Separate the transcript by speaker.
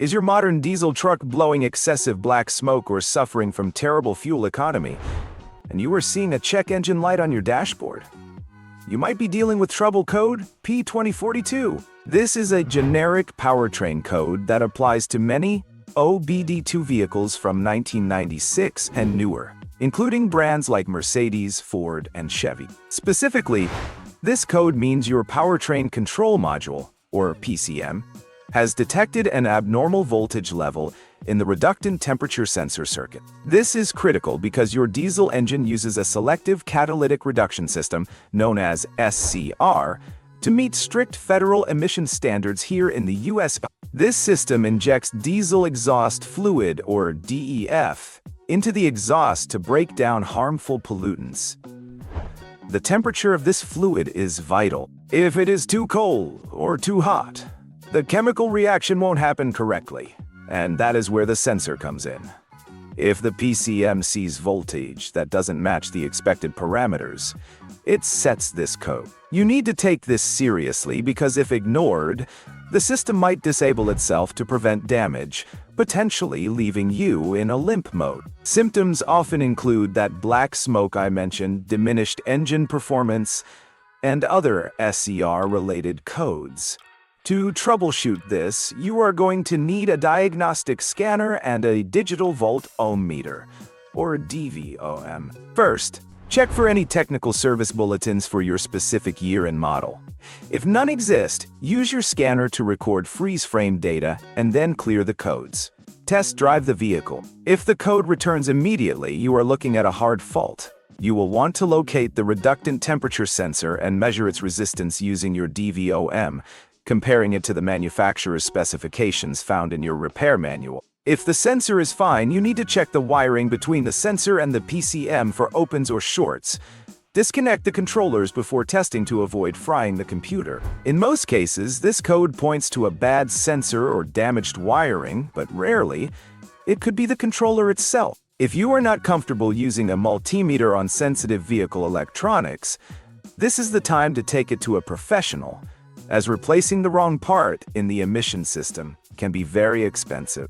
Speaker 1: Is your modern diesel truck blowing excessive black smoke or suffering from terrible fuel economy, and you are seeing a check engine light on your dashboard? You might be dealing with trouble code P2042. This is a generic powertrain code that applies to many OBD2 vehicles from 1996 and newer, including brands like Mercedes, Ford, and Chevy. Specifically, this code means your powertrain control module, or PCM, has detected an abnormal voltage level in the Reductant Temperature Sensor Circuit. This is critical because your diesel engine uses a Selective Catalytic Reduction system, known as SCR, to meet strict federal emission standards here in the US. This system injects diesel exhaust fluid, or DEF, into the exhaust to break down harmful pollutants. The temperature of this fluid is vital. If it is too cold or too hot, the chemical reaction won't happen correctly, and that is where the sensor comes in. If the PCM sees voltage that doesn't match the expected parameters, it sets this code. You need to take this seriously because if ignored, the system might disable itself to prevent damage, potentially leaving you in a limp mode. Symptoms often include that black smoke I mentioned, diminished engine performance, and other SCR-related codes. To troubleshoot this, you are going to need a diagnostic scanner and a digital voltmeter, or DVOM. First, check for any technical service bulletins for your specific year and model. If none exist, use your scanner to record freeze-frame data and then clear the codes. Test drive the vehicle. If the code returns immediately, you are looking at a hard fault. You will want to locate the reductant temperature sensor and measure its resistance using your DVOM, comparing it to the manufacturer's specifications found in your repair manual. If the sensor is fine, you need to check the wiring between the sensor and the PCM for opens or shorts. Disconnect the controllers before testing to avoid frying the computer. In most cases, this code points to a bad sensor or damaged wiring, but rarely, it could be the controller itself. If you are not comfortable using a multimeter on sensitive vehicle electronics, this is the time to take it to a professional, as replacing the wrong part in the emission system can be very expensive.